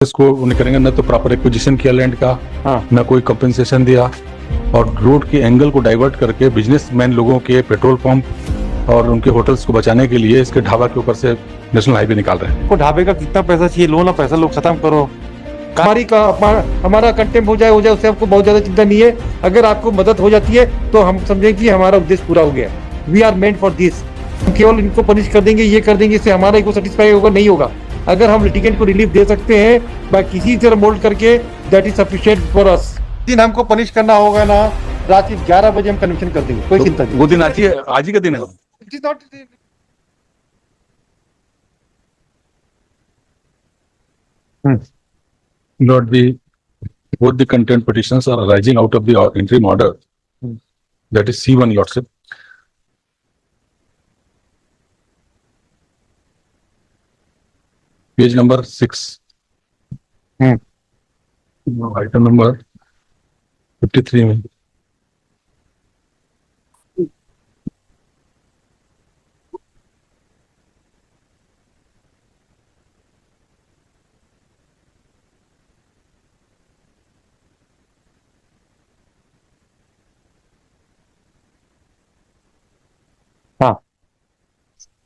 इसको नहीं करेंगे, न तो प्रॉपर एक्विजिशन किया लैंड का, न कोई कंपनसेशन दिया, और रोड के एंगल को डाइवर्ट करके बिजनेसमैन लोगों के पेट्रोल पंप और उनके होटल्स को बचाने के लिए इसके ढाबा के ऊपर से नेशनल हाईवे निकाल रहे हैं। को ढाबे का कितना पैसा चाहिए, लो ना पैसा, लोग खत्म करो। हमारा कंटेम्प हो जाए उससे हमको बहुत ज्यादा चिंता नहीं है। अगर आपको मदद हो जाती है तो हम समझें कि हमारा उद्देश्य पूरा हो गया। We are meant for this. हम केवल इनको पनिश कर देंगे, ये कर देंगे, इससे हमारा इको सेटिस्फाई होगा नहीं होगा। अगर हम लिटिगेंट को रिलीफ दे सकते हैं बाय किसी तरह मोल्ड करके, दैट इज सफिशिएंट फॉर अस। दिन हमको पनिश करना होगा ना, रात 11 बजे हम कन्विक्शन कर देंगे, कोई चिंता नहीं। वो दिन आज ही का दिन है। It is not Not the both the content petitions are arising out of the interim order, that is C1 Lordship. Page number 6. Item number 53 में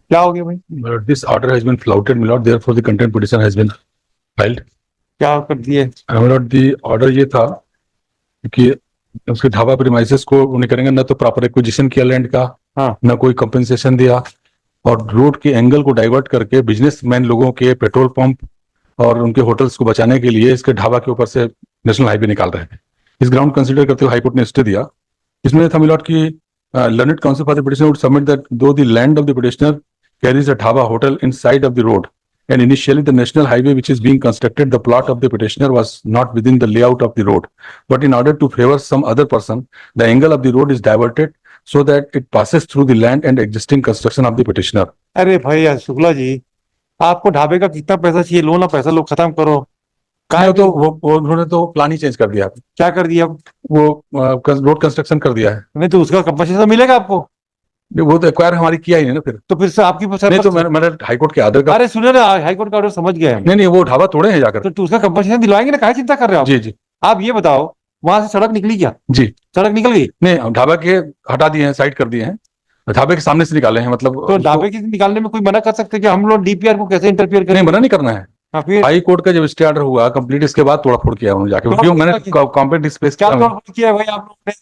क्या हो गया भाई? But this order has been flouted, my lord. Therefore, the content petition has been filed. क्या कर दिए? My lord, the order ये था कि उसके ढाबा प्रीमाइसेस को नहीं करेंगे, न तो प्रॉपर एक्विजिशन किया लैंड का, न कोई कंपनसेशन दिया, और रोड के एंगल को डाइवर्ट करके बिजनेसमैन लोगों के पेट्रोल पंप और उनके होटल्स को बचाने के लिए इसके ढाबा के ऊपर से नेशनल हाईवे निकाल रहे हैं। इस ग्राउंड कंसीडर करते हुए हाईकोर्ट ने स्टे दिया। इसमें था मिलॉट की learned counsel for the petitioner would submit that though the land of the petitioner carries a dhaba hotel inside of the road, and initially the national highway which is being constructed, the plot of the petitioner was not within the layout of the road, but in order to favor some other person, the angle of the road is diverted so that it passes through the land and existing construction of the petitioner. अरे भाई शुक्ला जी, आपको ढाबे का कितना पैसा चाहिए, लो ना पैसा, लोग खत्म करो। तो वो उन्होंने तो प्लान ही चेंज कर दिया। क्या कर दिया? वो रोड कंस्ट्रक्शन कर दिया है। नहीं तो उसका कंपनसेशन मिलेगा आपको? वो तो एक्वायर हमारी किया ही नहीं ना फिर। तो फिर से आपकी नहीं तो मैंने हाईकोर्ट के आर्डर का। अरे सुनिए ना, हाईकोर्ट का ऑर्डर समझ गए हम। नहीं वो ढाबा तोड़े हैं जाकर। तो उसका कंपनसेशन दिलवाएंगे ना, काहे चिंता कर रहे हो आप? जी जी। आप ये बताओ, वहां से सड़क निकली क्या? जी सड़क निकल गई। नहीं, ढाबा के हटा दिए हैं, साइड कर दिए हैं, ढाबे के सामने से निकाले हैं। मतलब तो ढाबे के निकालने में कोई मना कर सकते कि हम लोग डीपीआर को कैसे इंटरफियर करें? मना नहीं करना है। फिर हाई कोर्ट का जब स्टे ऑर्डर हुआ कंप्लीट, इसके बाद तोड़ा फोड़ किया उन्होंने जाके, क्यों मैंने कॉम्प्लीट स्पेस क्या तोड़ फोड़ किया है भाई आप लोगों ने?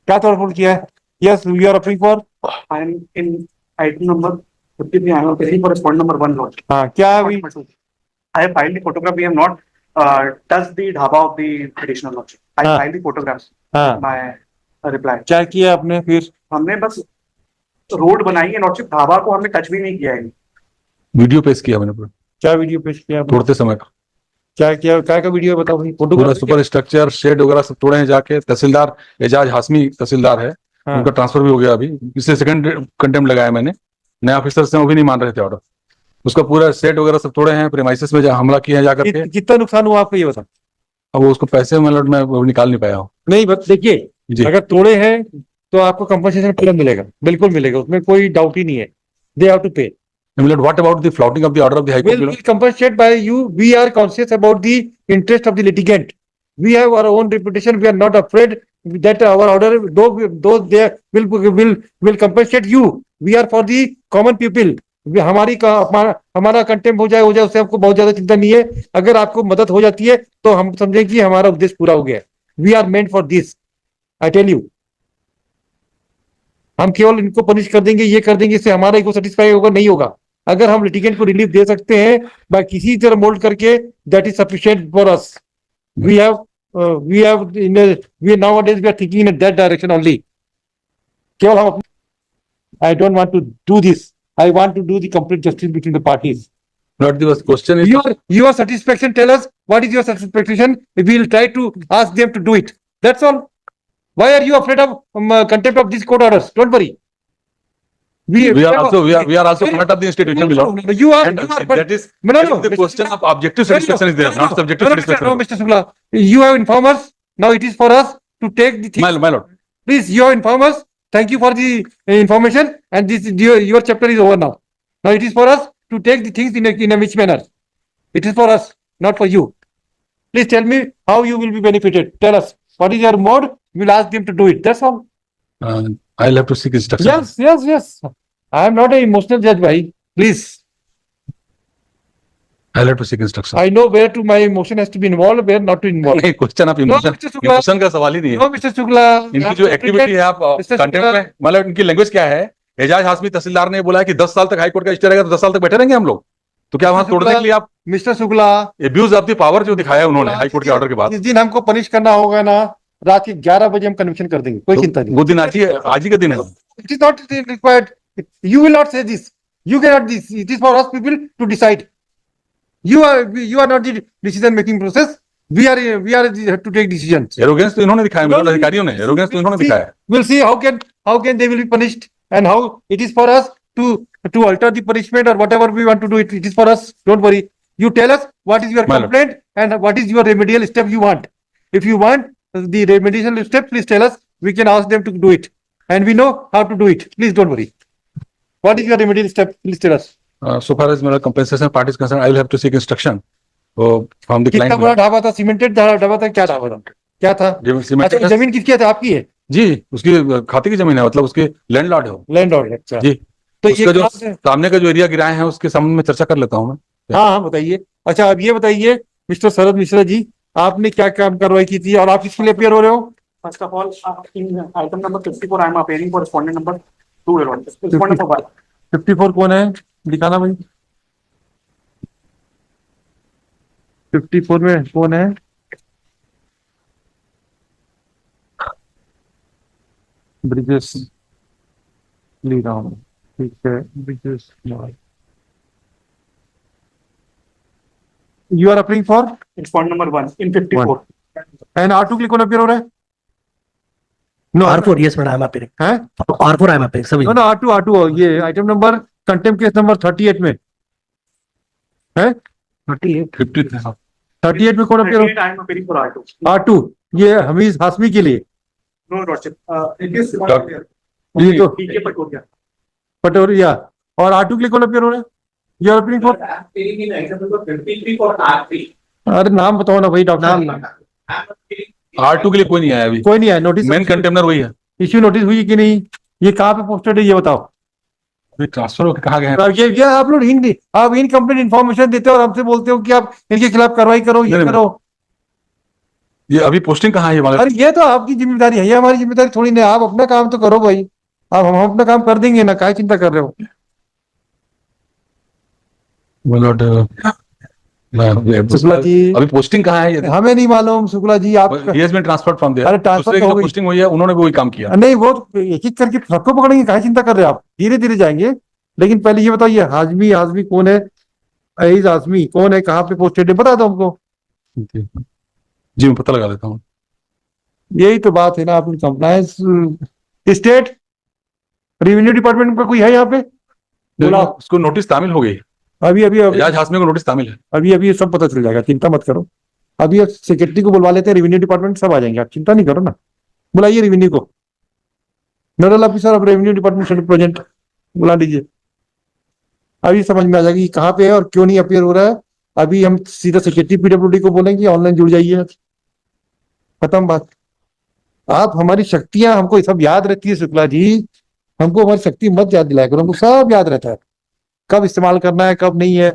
क्या तोड़ फोड़ किया है? Yes, we are applying for I am in item number 53. I am appealing for point number 1 lodge. हाँ, क्या है अभी? I have filed the photograph. We have not touched the dhaba of the traditional lodge. I filed the photographs. My reply. क्या किया आपने फिर? हमने बस रोड बनाई है लॉर्डशिप, ढाबा को हमने टच भी नहीं किया है। वीडियो पेश किया मैंने पूरा। क्या वीडियो पेश किया आपने? तोड़ते समय का क्या किया? क्या का वीडियो बताओ भाई? पूरा सुपर स्ट्रक्चर शेड वगैरह सब तोड़े हैं जाके। तहसीलदार एजाज हाशमी तहसीलदार है, उनका ट्रांसफर भी हो गया अभी, इसलिए सेकंड कंटेम्प्ट लगाया मैंने। नए ऑफिसर से वो भी नहीं मान रहे थे ऑर्डर। उसका पूरा सेट वगैरह सब तोड़े हैं, प्रीमाइसेस में हमला किया है जाकर के। कितना नुकसान हुआ आपको ये बताओ? अब वो उसको पैसे में मैं निकाल नहीं पाया हूँ। नहीं देखिए, अगर तोड़े हैं तो आपको कंपनसेशन पूरा मिलेगा, बिल्कुल मिलेगा, उसमें कोई डाउट ही नहीं है। दे हैव टू पे। What about the flouting of the order of the High Court? Will compensate by you. We are conscious about the interest of the litigant. We have our own reputation. We are not afraid that our order, though they will compensate you. We are for the common people. हमारा contemp हो जाए उससे हमको बहुत ज्यादा चिंता नहीं है। अगर आपको मदद हो जाती है तो हम समझें कि हमारा उद्देश्य पूरा हो गया। We are meant for this, I tell you. हम केवल इनको पनिश कर देंगे, ये कर देंगे, इससे हमारा इको सेटिस्फाई होगा नहीं होगा। अगर हम लिटिगेंट को रिलीफ दे सकते हैं बाय किसी तरह मोल्ड करके, that is sufficient for us. We nowadays we are thinking in that direction only. केवल हम, I don't want to do this. I want to do the complete justice between the parties. Not the question is your satisfaction. Tell us what is your satisfaction. We will try to ask them to do it. That's all. Why are you afraid of contempt of these court orders? Don't worry. We are also part of the institution. You are. That is the question of objective satisfaction is there, not subjective satisfaction. No, Mr. Shukla, you have informed us. Now it is for us to take the things. My lord. Please, you have informed us. Thank you for the information. And this your chapter is over now. Now it is for us to take the things in a which manner. It is for us. not for you. Please tell me how you will be benefited. Tell us what is your mode. We'll ask them to do it. That's all. I'll have to seek instruction. Yes. I am not an emotional judge, bhai. Please. I'll have to seek instruction. I know where to my emotion has to be involved, where not to involve. नहीं, question आप No, Mr. Shukla. Emotion का सवाल ही नहीं है. No, Mr. Shukla. इनकी जो activity है आप Mr. Content Shukla. में, मतलब इनकी लैंग्वेज क्या है? एजाज हाशमी तहसीलदार ने बोला है कि 10 साल तक हाईकोर्ट का स्टे रहेगा तो 10 साल तक बैठे रहेंगे हम लोग. तो क्या वहां तोड़ने के लिए आप mister Shukla, abuse of the power जो दिखाया उन्होंने हाईकोर्ट के ऑर्डर के बाद, जिस दिन हमको पनिश करना होगा ना, रात के 11 बजे हम कन्विक्शन कर देंगे, कोई चिंता नहीं. वो दिन आज ही का दिन है. It is not required. You will not say this. You cannot this. It is for us people to decide. You are not the decision making process. We are to take decisions. Arrogance तो इन्होंने दिखाया, मेरे अधिकारियों ने arrogance तो इन्होंने दिखाया. We'll see how can they will be punished and how it is for us to alter the punishment or whatever we want to do. It is for us. Don't worry. You tell us what is your My lord. complaint and what is your remedial step you want. If you want the remedial step, please tell us. We can ask them to do it, and we know how to do it. Please don't worry. What is your remedial step? Please tell us. So far as मेरा compensation part is concerned, I will have to seek instruction from the कितना client. बड़ा ढाबा था? Cemented dhaba था? क्या ढाबा था? क्या था? अच्छा, जमीन किसकी है? आपकी है? जी, उसकी खाते की जमीन है, मतलब उसके लैंडलॉर्ड है वो. लैंडलॉर्ड है. अच्छा जी, तो उसका जो कहाँ से- सामने का जो एरिया गिराए हैं उसके संबंध में चर्चा कर लेता हूँ मैं. हाँ बताइए. अच्छा, अब ये बताइए मिस्टर शरद मिश्रा जी, आपने क्या काम कार्रवाई की थी और आप किसके लिए अपियर हो रहे हो? First of all, in item number 54, I am appearing for respondent number 2. Respondent for what? 54 कौन है? दिखाना भाई. 54 में कौन है? ब्रिजेश लीराम. ठीक है, Brijesh. You are applying for Respondent number 1 in 54. and R2 के लिए कौन अपियर हो रहा है? No, R4, yes, madam, I'm appearing. है? R4, I'm appearing. सभी. No, R2 ये item number contempt case number 38 में है. 38 में कौन अपियर हो? 38, I am appearing for R2. R2 ये हमीद हाशमी के लिए. No, Lordship. It is ये तो PK Patoria. पटोरिया. और R2 के लिए कौन अपियर हो रहा है? You are appearing for? appearing in item number 53 for R3. अरे नाम बताओ ना भाई डॉक्टर. नाम I'm appearing R2 के लिए कोई नहीं आया अभी. कोई नहीं है. नोटिस मेन कंटेनर वही है. इश्यू नोटिस हुई कि नहीं? ये कहाँ पे पोस्टेड है ये बताओ. ट्रांसफर होकर कहाँ गए हैं? अब ये आप लोग आप इनकम्प्लीट इन्फॉर्मेशन देते हो और हमसे बोलते हो कि आप इनके खिलाफ कार्रवाई करो, ये नहीं, करो. ये अभी पोस्टिंग कहाँ है ये वाला? अरे ये तो आपकी जिम्मेदारी है, ये हमारी जिम्मेदारी थोड़ी नहीं है. आप अपना काम तो करो भाई. आप हम अपना काम कर देंगे ना, क्या चिंता कर रहे हो? शुक्ला जी, अभी पोस्टिंग कहाँ है ये? हमें नहीं मालूम. शुक्ला जी आप He has been transferred from there. अरे ट्रांसफर दूसरे की तो जो हो गई. पोस्टिंग हुई है उन्होंने भी वही काम किया. नहीं वो एक एक करके सबको पकड़ेंगे, क्या चिंता कर रहे हो आप? धीरे धीरे जाएंगे. लेकिन पहले ये बताइए हाजमी कौन है? अईज हाशमी कौन है? कहाँ पे पोस्टेड है? बता दो हमको. जी मैं पता लगा लेता हूँ. यही तो बात है ना. आपकी कंप्लायंस स्टेट रेवेन्यू डिपार्टमेंट का कोई है यहाँ पे? बोला उसको नोटिस तामील हो गई. अभी एजाज हाशमी को नोटिस तामील है. अभी सब पता चल जाएगा, चिंता मत करो. अभी सेक्रेटरी को बुलवा लेते हैं, रेवेन्यू डिपार्टमेंट सब आ जाएंगे, आप चिंता नहीं करो ना. बुलाइए रेवेन्यू को. Nodal officer of revenue department present बुला लीजिए. अभी समझ में आ जाएगी कहाँ पे है और क्यों नहीं अपियर हो रहा है. अभी हम सीधा सेक्रेटरी पीडब्ल्यूडी को बोलेंगे ऑनलाइन जुड़ जाइए. खत्म बात. आप हमारी शक्तियां हमको सब याद रहती है शुक्ला जी. हमको हमारी शक्ति मत याद दिलाया करो, हमको सब याद रहता है कब इस्तेमाल करना है कब नहीं है.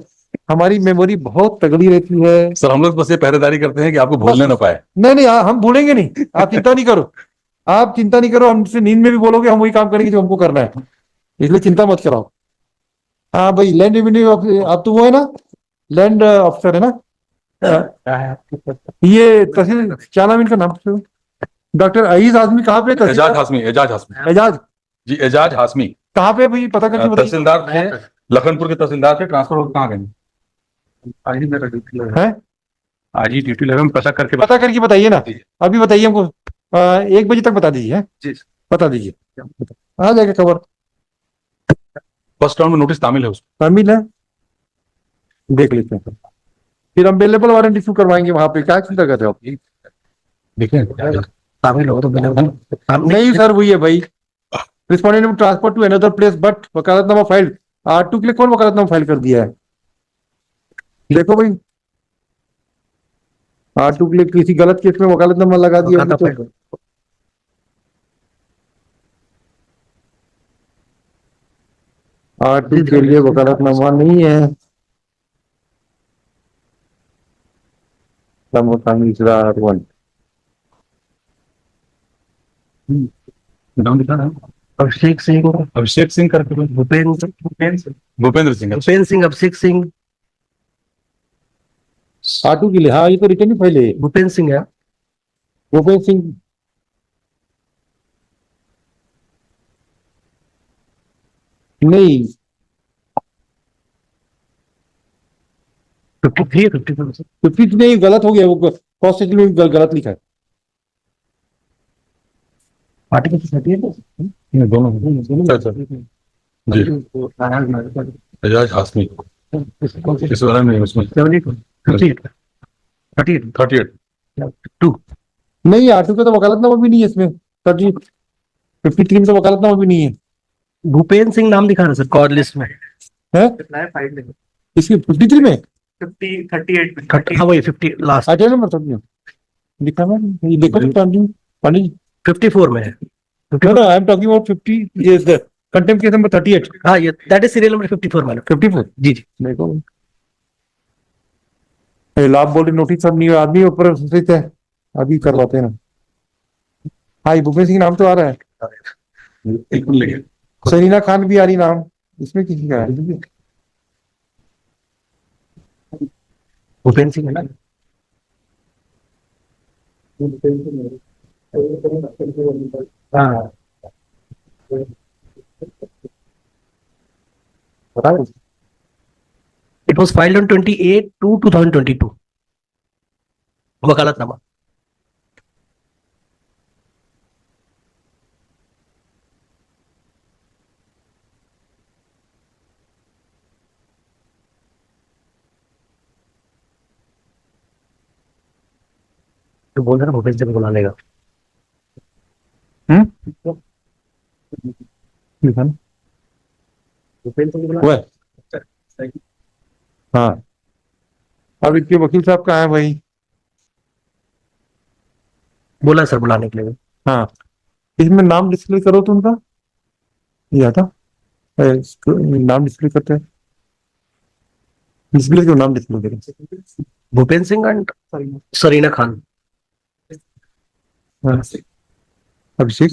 हमारी मेमोरी बहुत तगड़ी रहती है. सर हम लोग बस ये पहरेदारी करते हैं कि आपको भूलने ना पाए. नहीं हम भूलेंगे नहीं. आप चिंता नहीं करो. आप चिंता नहीं करो. हमसे नींद में भी बोलोगे हम वही काम करेंगे जो हमको करना है, इसलिए चिंता मत कराओ. हाँ भाई, लैंड रेवेन्यू आप तो वो है ना, लैंड ऑफिसर है ना. ये तहसील क्या नाम इनका नाम? डॉक्टर अईज हाशमी कहाँ पे? एजाज हाशमी. एजाज जी एजाज हाशमी कहाँ पे भाई? पता करके बताइए. तहसीलदार थे, लखनपुर के तहसीलदार थे, ट्रांसफर होकर कहाँ गए? है आज ही ड्यूटी लगा, पता करके पता करके बताइए ना. अभी बताइए हमको. 1 बजे तक बता दीजिए. जी बता दीजिए, आ जाएगा खबर. फर्स्ट राउंड में नोटिस तामील है उसको. शामिल है, देख लेते हैं. फिर हम अवेलेबल वारंट इशू करवाएंगे वहां पे. क्या चिंता कर रहे हो आप? देखिए शामिल हो तो नहीं सर, वही है भाई. Respondent transfer to another place but vakalatnama file. R2 के लिए कौन वकालतनामा फाइल कर दिया है? देखो भाई, आटू के लिए किसी गलत केस में वकालतनामा लगा दिया खाता अभी तो। आटू के लिए वकालतनामा नहीं है। वन नाम लिखा है अभिषेक सिंह, अभिषेक सिंह करके भूपेंद्र भूपेंद्र सिंह। भूपेंद्र सिंह, अभिषेक सिंह, आटू के लिए, हाँ ये तो रिटर्न ही पहले है। भूपेंद्र सिंह है। भूपेंद्र सिंह नहीं, 53 है, 54 फिफ्टी नहीं, गलत हो गया वो, कॉस्ट सेटलमेंट में गलत लिखा है। पार्टी की छठी है ना। दोनों सर जी एजाज हाशमी इस वाला नहीं उसमें 38 नहीं, आटू का तो वकालतनामा भी नहीं है इसमें। 53 में तो वकालतनामा भी नहीं है। भूपेंद्र सिंह नाम लिखा है सर कॉल लिस्ट में है फाइल में इसकी 53 में 38 में हाँ वही 50 लास्ट आठ नंबर तो लिखा है, ये देखो तो पांडे जी। 54 में है। No, no, I am talking about 50. Yes, the contempt case number 38. हाँ ये that is serial number 54 madam. 54. जी जी देखो, ये लाभ बोले नोटिस सब नहीं, आदमी ऊपर स्थित है, अभी करवाते हैं ना। हाँ, ये भूपेंद्र सिंह नाम तो आ रहा है। एक मिनट लगे सरीना खान भी आ रही नाम, इसमें किसी का है? भूपेंद्र सिंह है ना। हाँ बताओ। It was filed on 28/2/2022 वकालतनामा। तो बोल रहे ना भूपेश जब बुला लेगा। लिखा ना? भूपेश को बुला वो है। हाँ, अब इनके वकील साहब कहाँ है भाई? बोला सर बुलाने के लिए। हाँ, इसमें नाम डिस्प्ले करो तो उनका या था नाम डिस्प्ले करते हैं, डिस्प्ले क्यों, नाम डिस्प्ले करें। भूपेंद्र सिंह एंड सरीना खान। हाँ, अभिषेक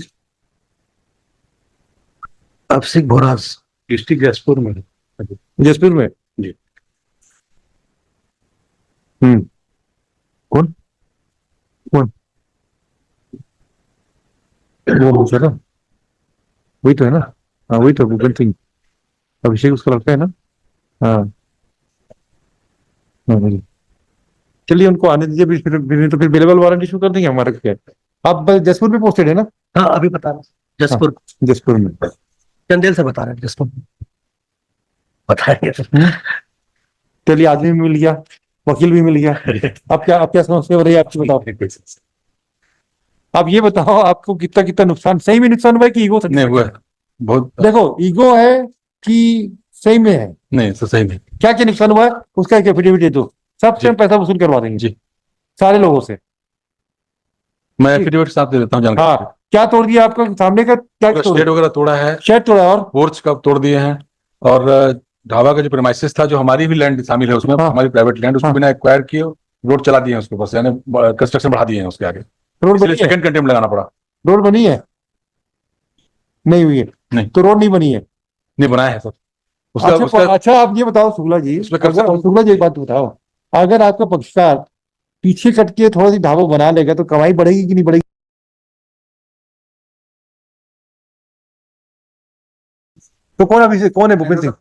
अभिषेक भोराज डिस्ट्रिक्ट जयपुर में जसपुर में। जी। कौन कौन वो चलो, वही तो है ना। हाँ वही तो भूपेंद्र सिंह, अभिषेक उसका लगता है ना। हाँ हाँ, वही। चलिए उनको आने दीजिए, फिर तो फिर अवेलेबल वारंट इशू कर देंगे हमारा क्या। आप जसपुर में पोस्टेड है ना? हाँ अभी बता रहा जसपुर जसपुर में। चंदेल से बता रहे हैं जसपुर बताएंगे। चलिए, आदमी भी मिल गया, वकील भी मिल गया। अब क्या समस्या हो रही है आपकी, बताओ। आप ये बताओ, आपको कितना कितना नुकसान, सही में नुकसान हुआ है कि ईगो से? नहीं हुआ है, बहुत देखो, ईगो है कि सही में है? नहीं सर सही नहीं। क्या क्या नुकसान हुआ है उसका एक एफिडेविट दे दो, सबसे हम पैसा वसूल करवा देंगे जी। सारे लोगों से। मैं एफिडेविट साथ दे देता हूँ जानकारी। हाँ, क्या तोड़ दिया आपका सामने का, क्या स्टेट वगैरह तोड़ा है, शेड तोड़ा और पोर्च कब तोड़ दिए हैं, और ढाबा का जो प्रेमाइसेस था, जो हमारी भी लैंड शामिल है उसमें, हाँ। हमारी प्राइवेट लैंड, उसको हाँ। बिना एक्वायर किए रोड चला दिए हैं उसके ऊपर से, यानी कंस्ट्रक्शन बढ़ा दिए हैं उसके आगे, रोड इसलिए बनी है? सेकंड कंटेम्प्ट लगाना पड़ा। रोड बनी है? नहीं हुई है? नहीं। तो रोड नहीं बनी है? नहीं बनाया है सर उसका अच्छा, उसका अच्छा आप ये बताओ शुक्ला जी, उसमें कब्जा- शुक्ला जी एक बात बताओ, अगर आपका पक्षकार पीछे कट के थोड़ा सी ढाबा बना लेगा तो कमाई बढ़ेगी कि नहीं बढ़ेगी? तो कौन अभी कौन है भूपेंद्र सिंह?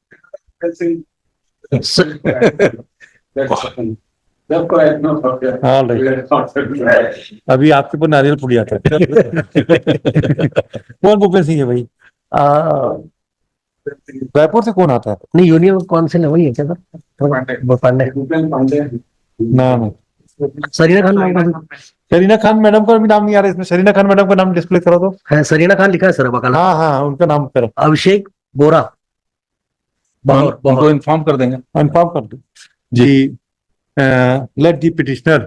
हाँ अभी आपके ऊपर नारियल फूट जाता है। कौन भूपेंद्र सिंह है भाई? रायपुर से कौन आता है? नहीं यूनियन काउंसिल है वही है क्या सर? पांडे। नाम सरीना खान नाम का सरीना खान मैडम का भी नाम नहीं आ रहा इसमें। सरीना खान मैडम का नाम डिस्प्ले करो तो। है। सरीना खान लिखा है सर वकालत। हाँ हाँ, उनका नाम करो। अभिषेक बोरा उनको इन्फॉर्म कर देंगे। कन्फर्म कर दो जी। let the petitioner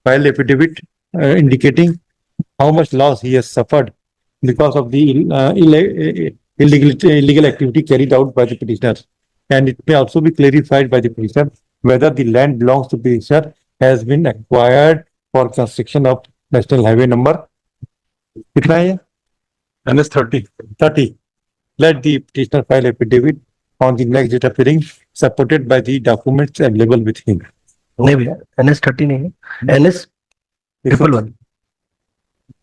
file affidavit indicating how much loss he has suffered because of the illegal activity carried out by the petitioner. And it may also be clarified by the petitioner whether the land belongs to petitioner has been acquired for construction of national highway number कितना है NS30. 30. Let the petitioner file affidavit on the next date appearing supported by the documents available with him. नहीं भैया NS30 नहीं है NS111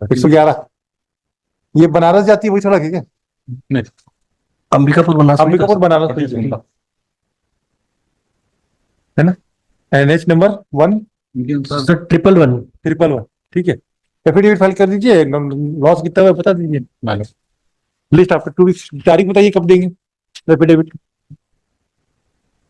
111 ये बनारस जाती है वही सड़क है क्या? नहीं, अंबिकापुर बनारस अंबिकापुर बनारस तो ये है ना NH नंबर 111 ठीक है एफिडेविट फाइल कर दीजिए लॉस कितना हुआ बता दीजिए लिस्ट आफ्टर 2 वीक्स तारीख बताइए कब देंगे एफिडेविट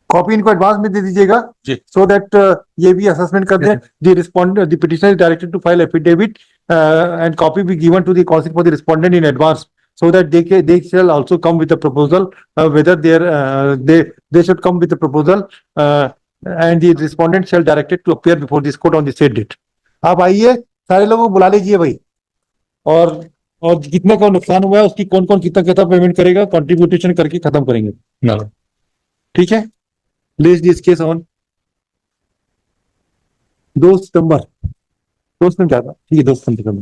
कॉपी इनको एडवांस में दे दीजिएगा जी। सो दैट ये भी असेसमेंट कर दें the respondent the petitioner is directed to file affidavit and copy be given to the counsel for the respondent in advance so that they shall also come with a proposal whether they should come with a proposal and the respondent shall directed to appear before this court on the said date. आप आइए सारे लोगों को बुला लीजिए भाई और कितने का नुकसान हुआ है उसकी कौन कौन कितना कितना पेमेंट करेगा कंट्रीब्यूटेशन करके खत्म करेंगे ठीक है प्लीज दिस केस ऑन 2 सितंबर 2 सितंबर ज्यादा ठीक है 2 सितंबर